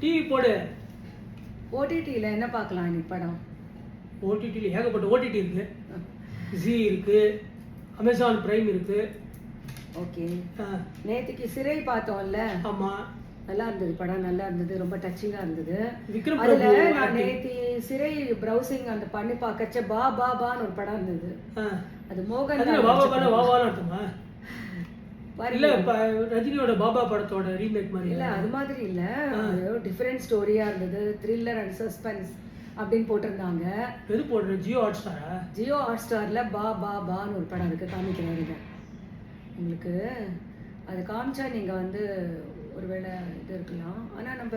TV போடு. ஓடிடியில் என்ன பார்க்கலாம் நீ படம்? ஓடிடியில் ஏகப்பட்ட ஓடிடி இருக்கு. ஜி இருக்கு, அமேசான் பிரைம் இருக்கு. ஓகே. நேற்றுக்கு சிறை பார்த்தோம்ல. ஆமாம், நல்லா இருந்தது படம், நல்லா இருந்தது, ரொம்ப டச்சிங்காக இருந்தது. விக்ரம் அதில் பிரபு நான் நேற்று சிறை ப்ரௌசிங் அந்த பண்ணி பார்க்கச்ச பா பா பான்னு ஒரு படம் இருந்தது. அது மோகன் வாவான்னு அர்த்தமா? இல்ல ரஜினியோட பாபா படத்தோட ரீமேக் மாதிரி இல்ல, அது மாதிரி இல்ல. டிஃபரெண்ட் ஸ்டோரியா இருந்தது, த்ரில்லர் அண்ட் சஸ்பென்ஸ் அப்படின்னு போட்டிருந்தாங்க. எது போடுற? ஜியோ ஹாட் ஸ்டாரா? ஜியோ ஹாட் ஸ்டார்ல பா பா பான்னு ஒரு படம் இருக்கு, காமிக்கிறேன் உங்களுக்கு. அது காமிச்சா நீங்க வந்து ஒருவேளை இது இருக்கலாம். ஆனா நம்ம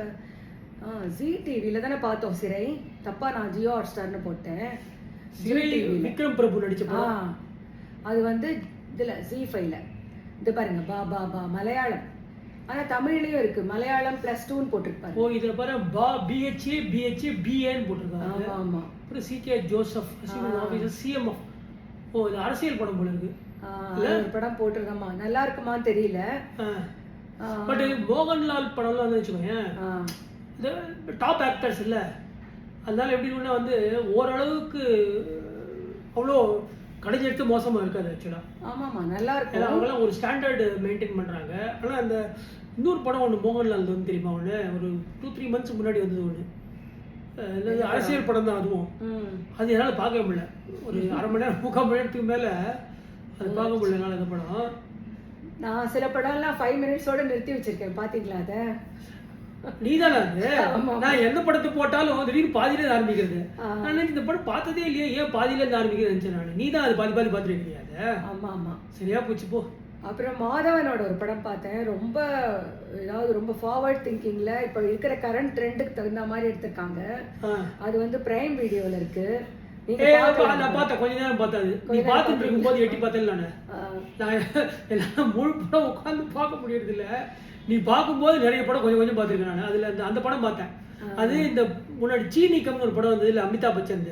ஜி டிவில தானே பார்த்தோம் சிறை. தப்பா நான் ஜியோ ஹாட் ஸ்டார்னு போட்டேன். சிறை விக்ரம் பிரபு நடிச்ச படம். அது வந்து இதுல ஜி5ல இது பாருங்க, பா பா பா மலையாளம். ஆனா தமிழ்லயும் இருக்கு, மலையாளம் +2ன்னு போட்டிருப்பாரு. ஓ, இதுல பாரு பா BHA BHA BAன்னு போட்டிருக்காங்க. ஆமா ஆமா. அப்புறம் CK ஜோசப் ஆபீசர் CMF. ஓ, இது அரசியல் படம் போல இருக்கு. ஒரு படம் போட்டிருக்கமா, நல்லா இருக்குமான்னு தெரியல. பட் மோகன்லால் படம்லாம் வந்து வச்சுக்கோங்க, இது டாப் ஆக்டர்ஸ் இல்ல, அதனால எப்படி இருக்குன்னா வந்து ஓரளவுக்கு அவ்வளோ கடைசி எடுத்து மோசமாக இருக்காது ஆக்சுவலாக. ஆமாம்மா, நல்லா இருக்கும். அவங்களாம் ஒரு ஸ்டாண்டர்டு மெயின்டைன் பண்ணுறாங்க. ஆனால் அந்த இன்னொரு படம் ஒன்று மோகன்லால் வந்து தெரியுமா, ஒன்று ஒரு 2-3 மந்த்ஸ் முன்னாடி வந்தது ஒன்று, அரசியல் படம் தான் அதுவும். அது என்னால் பார்க்கவே முடியல. ஒரு அரை மணி நேரம் 3/4 மணி நேரத்துக்கு மேலே அது பார்க்க முடியல என்னால் அந்த படம். நான் சில படம்லாம் 5 மினிட்ஸோட நிறுத்தி வச்சிருக்கேன், பார்த்தீங்களா? அதை நீதானே அது? நான் எந்த படத்தை போட்டாலும் திடீர்னு பாதியில ஆரம்பிக்கிறது. நான் இந்த படம் பார்த்ததே இல்லையா, ஏன் பாதியில இருந்து ஆரம்பிக்கிறது? நான் நீ தான் அது பாதி பார்த்துருக்கியா? ஆமா ஆமா, சரியா போச்சு போ. அப்புறம் மாதவனோட ஒரு படம் பார்த்தேன், ரொம்ப ஏதாவது ரொம்ப ஃபார்வர்ட் திங்கிங்ல இப்போ இருக்கிற கரண்ட் ட்ரெண்டுக்கு தகுந்த மாதிரி எடுத்திருக்காங்க. அது வந்து பிரைம் வீடியோல இருக்கு. நான் பார்த்தேன், கொஞ்ச நேரம் பார்த்தாது. நீ பார்த்துட்டு இருக்கும்போது எட்டி பார்த்தேன். நான் எல்லாம் முழு படம் உட்காந்து பார்க்க முடியறது இல்லை. நீ பார்க்கும்போது நிறைய படம் கொஞ்சம் கொஞ்சம் பார்த்துருக்கேன் நான். அதில் அந்த படம் பார்த்தேன். அது இந்த முன்னாடி சீனிக்கம்னு ஒரு படம் வந்தது இல்லை, அமிதாப் பச்சன்.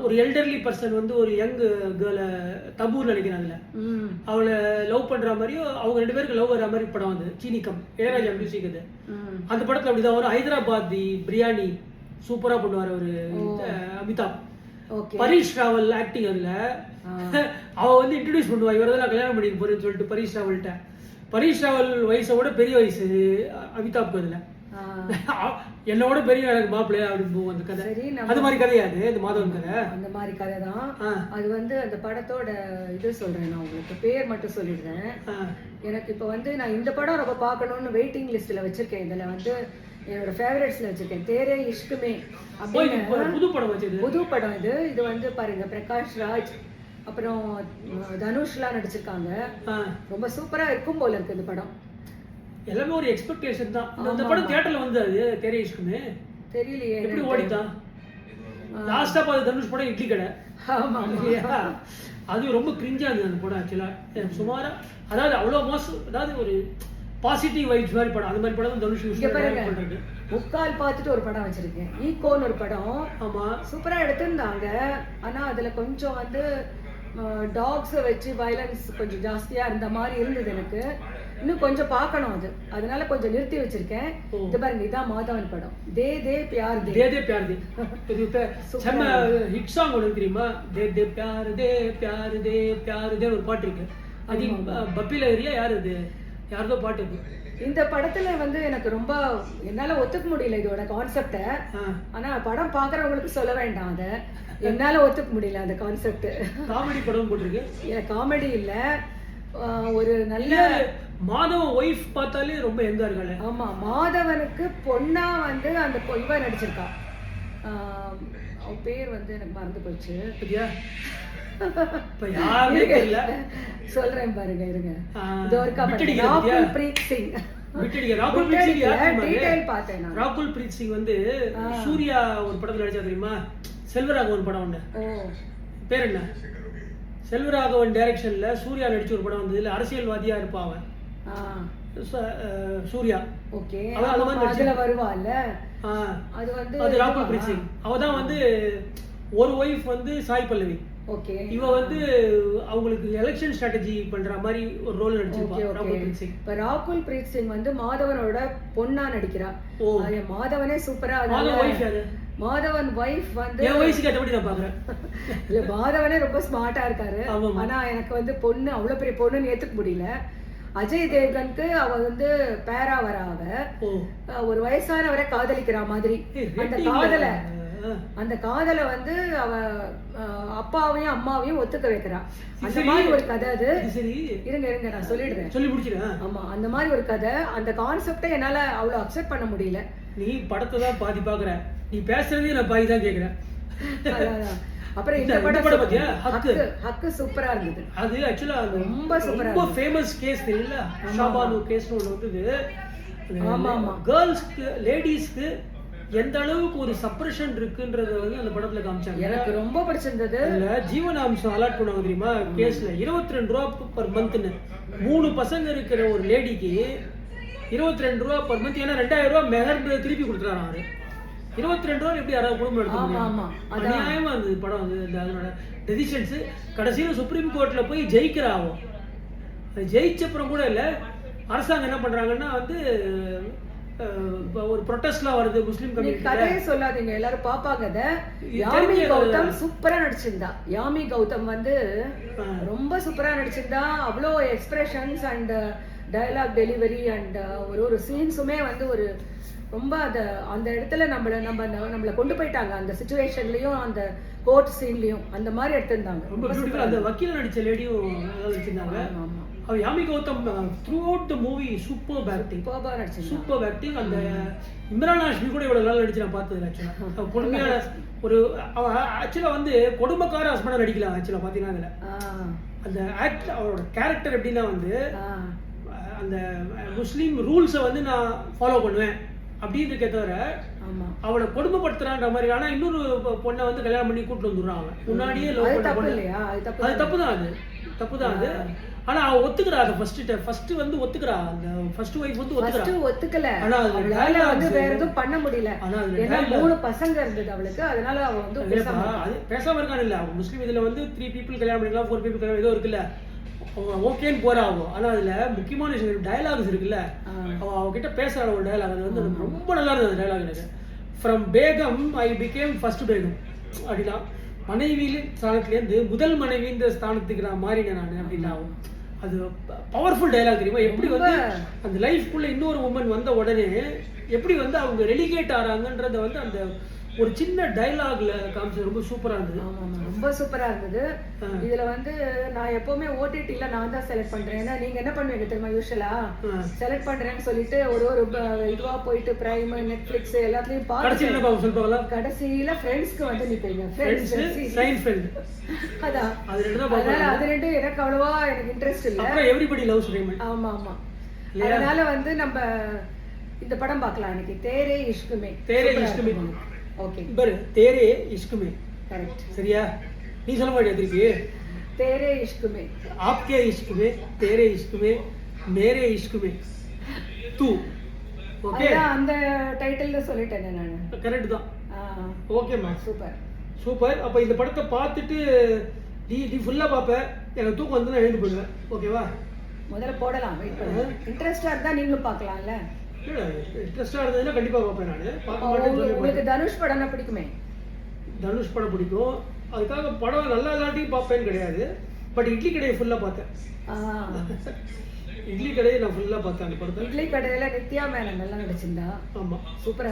ஒரு எல்டர்லி பர்சன் வந்து ஒரு யங் கேர்ளை தபூர் நினைக்கிறேன், அதில் அவளை லவ் பண்ணுற மாதிரியும் அவங்க 2 பேருக்கு லவ் வர மாதிரி படம் வந்தது. சீனிக்கம் இளையராஜா மியூசிக். அது அந்த படத்தில் அப்படிதான் ஒரு ஹைதராபாத் பிரியாணி சூப்பராக பண்ணுவார் ஒரு அமிதாப். பரீஷ் ராவல் ஆக்டிங். அதில் அவ வந்து இன்ட்ரடியூஸ் பண்ணுவா, இவரை தான் நான் கல்யாணம் பண்ணிக்க போறேன்னு சொல்லிட்டு பரீஷ் ராவல்கிட்ட. பரீஷ் ராவல் வயசோட பெரிய வயசு அமிதாப்க்கு. அதில் என்னோட பெரிய எனக்கு மாப்பிள்ளையா அப்படின்னு போகும் அந்த கதை. அது மாதிரி கதையாது இந்த மாதவன் கதை? அந்த மாதிரி கதை தான். அது வந்து அந்த படத்தோட இது சொல்றேன், நான் உங்களுக்கு பேர் மட்டும் சொல்லிடுறேன். எனக்கு இப்போ வந்து நான் இந்த படம் ரொம்ப பார்க்கணும்னு வெயிட்டிங் லிஸ்ட்ல வச்சிருக்கேன். இதுல வந்து என்னோட ஃபேவரட்ஸ்ல வச்சிருக்கேன். தேரே இஷ்குமே அப்படின்னு புது படம் வச்சிருக்கு. புது படம் இது. இது வந்து பாருங்க, பிரகாஷ் ராஜ் அப்புறம் தனுஷ்லாம் நடிச்சிருக்காங்க. ரொம்ப சூப்பரா இருக்கும் போல இருக்கு இந்த படம். எல்லாமே ஒரு எக்ஸ்பெக்டேஷன் தான். இந்த படம் தியேட்டர்ல வந்து அது தேரே இஷ்குமே தெரியலையே எப்படி ஓடிதான். லாஸ்டா பார்த்த தனுஷ் படம் இட்லி கடை. ஆமா, அது ரொம்ப கிரிஞ்சா இருந்தது அந்த படம் ஆக்சுவலா. சுமாரா அதாவது அவ்வளோ மோசம், அதாவது ஒரு பாசிட்டிவ் வைப்ஸ் மாதிரி படம். அந்த மாதிரி படம் தான் தனுஷ் பண்றது. முக்கால் பார்த்துட்டு ஒரு படம் வச்சிருக்கேன், ஈகோன்னு ஒரு படம். ஆமா, சூப்பரா எடுத்திருந்தாங்க. ஆனா அதுல கொஞ்சம் வந்து டாக்ஸை வச்சு வயலன்ஸ் கொஞ்சம் ஜாஸ்தியா இருந்த மாதிரி இருந்தது. எனக்கு இன்னும் கொஞ்சம் பார்க்கணும் அது, அதனால கொஞ்சம் நிறுத்தி வச்சிருக்கேன். இது பாருங்க, இதான் மாதவன் படம். தே தே பியார் தே. தே தே பியார் தே இது செம்ம ஹிட் சாங் ஒன்று தெரியுமா? தே தே பியார் தே பியார் தே பியார் தே ஒரு பாட்டு இருக்கு. அது பப்பில ஏரியா யாரு அது, யாரதோ பாட்டு இருக்கு. இந்த படத்துல வந்து எனக்கு ரொம்ப என்னால ஒத்துக்க முடியல இதோட கான்செப்ட. ஆனா படம் பாக்குறவங்களுக்கு சொல்ல வேண்டாம், அத என்னால ஒத்துக்க முடியல அந்த கான்செப்ட். காமெடி படம் போட்டிருக்கு. காமெடி இல்ல, ஒரு நல்ல மாதவன் ஒய்ஃப் பார்த்தாலே ரொம்ப எங்கா இருக்காளே. ஆமா, மாதவனுக்கு பொண்ணா வந்து அந்த இவ நடிச்சிருக்கா. அவ பேர் வந்து எனக்கு மறந்து போச்சு. சொல்றேன் பாருங்க, இருங்க. இது ஒரு ராகுல் பிரீத் சிங். ராகுல் பிரீத் சிங் வந்து சூர்யா ஒரு படத்துல நடிச்சா தெரியுமா? செல்வராகவன் படம் ஒண்ணு, பேர் என்ன? செல்வராகவன் டைரக்ஷன்ல சூர்யா நடிச்ச ஒரு படம் வந்தது. அரசியல்வாதியா இருப்பான் அவன், சூர்யா. ஓகே, அதுல வருவாள்ல. அது வந்து ராகுல் பிரீத் சிங். அவதான் வந்து ஒரு ஒய்ஃப் வந்து சாய் பல்லவி. ஓகே. இவ வந்து அவங்களுக்கு எலெக்ஷன் ஸ்ட்ராட்டஜி பண்ற மாதிரி ஒரு ரோல் நடிச்சிருப்பா ராகுல் பிரீத் சிங். இப்ப ராகுல் பிரீத் சிங் வந்து மாதவனோட பொண்ணா நடிக்கிறா. அது மாதவனே சூப்பரா. மாதவன் வைஃப் வந்து என் வயசுக்கு ஏற்றபடி நான் பாக்குறேன். இல்ல மாதவனே ரொம்ப ஸ்மார்ட்டா இருக்காரு. ஆனா எனக்கு வந்து பொண்ணு அவ்வளவு பெரிய பொண்ணுன்னு ஏத்துக்க முடியல. அஜய் தேவ்கனுக்கு அவ வந்து பேரா வர ஒரு வயசானவரை காதலிக்கிற மாதிரி அந்த காதலை வந்து அவ அப்பாவையும் அம்மாவையும் ஒத்துக்க வைக்கிறா. அந்த மாதிரி ஒரு கதை அது. இருங்க நான் சொல்லிடுறேன், சொல்லி முடிச்சிடுறேன். ஆமா, அந்த மாதிரி ஒரு கதை. அந்த கான்செப்டை என்னால அவ்வளவு அக்செப்ட் பண்ண முடியல. நீ படத்தை தான் பாதி பாக்குற, நீ பேசுறதே நான் பாதி தான் கேக்குறேன். அப்புறம் இந்த படம் பத்தியா ஹக்கு சூப்பரா இருந்தது. அது ஆக்சுவலா ரொம்ப சூப்பரா, ரொம்ப ஃபேமஸ் கேஸ் இல்ல, ஷாபானு கேஸ்னு ஒன்று வந்தது. ஆமா ஆமா, கேர்ள்ஸ்க்கு லேடிஸ்க்கு எந்த அளவுக்கு ஒரு சப்ரஷன் இருக்குன்றத வந்து அந்த படத்துல காமிச்சாங்க. எனக்கு ரொம்ப பிடிச்சிருந்தது. அதுல ஜீவனாம்சம் அலாட் பண்ணுவாங்க தெரியுமா கேஸ்ல, 22 ரூபா பர் மந்த்னு. 3 பசங்க இருக்கிற ஒரு லேடிக்கு 22 ரூபா பர் மந்த். ஏன்னா 2000 ரூபா மெஹர் திருப்பி கொடுத்துறாரு அவரு. 22 ரூபா எப்படி யாராவது குடும்பம் எடுக்க முடியும்? அநியாயமா இருந்தது படம் வந்து. அதனோட டெசிஷன்ஸ் கடைசியில் சுப்ரீம் கோர்ட்ல போய் ஜெயிக்கிறாவும். ஜெயிச்சப்புறம் கூட இல்ல, அரசாங்கம் என்ன பண்றாங்கன்னா வந்து ஒரு ப்ரொட்டஸ்ட்லாம் வருது முஸ்லீம் கம்யூனிட்டி. கதையே சொல்லாதீங்க, எல்லாரும் பாப்பாங்க. யாமி கௌதம் சூப்பரா நடிச்சிருந்தா. யாமி கௌதம் வந்து ரொம்ப சூப்பரா நடிச்சிருந்தா. அவ்வளோ expressions and dialogue delivery and ஒரு சீன்ஸுமே வந்து ஒரு ரொம்ப அந்த இடத்துல நம்மள கொண்டு போயிட்டாங்க. அந்த சிச்சுவேஷன்லயும் அந்த கோர்ட் சீன்லயும் அந்த மாதிரி எடுத்திருந்தாங்க. ரொம்ப பியூட்டிஃபுல். அந்த வக்கீல் நடிச்ச லேடியும் நடிச்சிருந்தாங்க. அவ Yami Gautam throughout the movie super acting. அந்த இம்ரான் ஹாஷ்மி கூட இவ்வளவு நல்லா நடிச்சு நான் பார்த்தது. ஆக்சுவலா கொடுமையான ஒரு ஆக்சுவலா வந்து கொடுமைக்கார ஹஸ்பண்டா நடிக்கலாம். ஆக்சுவலா பாத்தீங்கன்னா அதுல அந்த ஆக்ட் அவரோட கேரக்டர் எப்படின்னா வந்து அந்த முஸ்லீம் ரூல்ஸை வந்து நான் ஃபாலோ பண்ணுவேன் அப்படின்னு இருக்கே தவிர அவளை கொடுமைப்படுத்துறான்ற மாதிரி. ஆனா இன்னொரு பொண்ணை வந்து கல்யாணம் பண்ணி கூட்டு வந்துடுறான் அவன் முன்னாடியே. அது தப்பு தான் அது. ஆனா அவ ஒத்துக்கிறா. அதை ஃபர்ஸ்ட் வந்து ஒத்துக்கிறா. அந்த ஃபர்ஸ்ட் வைஃப் வந்து ஒத்துக்கல. ஆனா அதனால வந்து வேற எதுவும் பண்ண முடியல. ஏன்னா 3 பசங்க இருந்தது அவளுக்கு. அதனால அவ வந்து பேசாம இருக்கான். இல்ல அவ முஸ்லீம் இதுல வந்து 3 people கல்யாணம் பண்ணிக்கலாம், 4 people கல்யாணம் ஏதோ இருக்குல்ல, ஓகேன்னு போறா ஆகும். ஆனா அதுல முக்கியமான விஷயம் டயலாக்ஸ் இருக்குல்ல, அவகிட்ட பேசுற ஒரு டயலாக் அது வந்து ரொம்ப நல்லா இருந்தது. அந்த டயலாக் எனக்கு from Begum I became first Begum அப்படின்னா, மனைவியின் ஸ்தானத்துலேருந்து முதல் மனைவியின் ஸ்தானத்துக்கு நான் மாறினேன் நான் அப்படின்னா. அது பவர்ஃபுல் டயலாக் தெரியுமா? எப்படி வந்து அந்த லைஃப்குள்ள இன்னொரு உமன் வந்த உடனே எப்படி வந்து அவங்க ரெலிகேட் ஆறாங்கன்றத வந்து அந்த ஒரு சின்ன டயலாக்ல காமிச்சது ரொம்ப சூப்பரா இருந்தது. ரொம்ப சூப்பரா இருந்தது. இதுல வந்து நான் எப்பவுமே ஓடிடில நான் தான் செலக்ட் பண்றேன். ஏன்னா நீங்க என்ன பண்ணுவீங்க தெரியுமா, யூஷுவலா செலக்ட் பண்றேன்னு சொல்லிட்டு ஒரு இதுவா போயிட்டு பிரைம், நெட்ஃபிளிக்ஸ் எல்லாத்துலயும் பார்த்து கடைசியில ஃப்ரெண்ட்ஸ்க்கு வந்து நிப்பீங்க. அதான் அது ரெண்டும் எனக்கு அவ்வளவா எனக்கு இன்ட்ரெஸ்ட் இல்ல. Everybody loves Raymond. ஆமா அதனால வந்து நம்ம இந்த படம் பார்க்கலாம் இன்னைக்கு. தேரே இஷ்குமே. ஓகே பாரு, தேரே இஷ்குமே. करेक्ट. சரியா? நீ சொல்ல மாட்டியா திருப்பி? तेरे इश्क में, आपके इश्क में, तेरे इश्क में, मेरे इश्क में, तू. ஓகே, அந்த டைட்டில்ல சொல்லிட்டேனே நான். கரெக்ட் தான். ஓகேமா, சூப்பர். அப்ப இந்த படத்தை பார்த்துட்டு நீ ஃபுல்லா பாப்ப. எனக்கு தூக்கம் வந்து நான் எழுந்து போடுவேன். ஓகேவா? முதல்ல போடலாம், வெயிட் பண்ணுங்க. இன்ட்ரஸ்டா இருந்தா நீங்களும் பார்க்கலாம்ல. இன்ட்ரஸ்டா இருந்ததுன்னா கண்டிப்பா பார்ப்பேன் நான். உங்களுக்கு தனுஷ் படம்னா பிடிக்குமே? தனுஷ் படம் பிடிக்கும். அதுக்காக படம் நல்லா இல்லாட்டியும் பார்ப்பேன்னு கிடையாது. பட் இட்லி கடையை ஃபுல்லா பார்த்தேன். இட்லி கடையை நான் ஃபுல்லா பார்த்தேன் அந்த படத்தை. இட்லி கடையில நித்யா மேனன் நல்லா நடிச்சிருந்தா. ஆமா, சூப்பரா.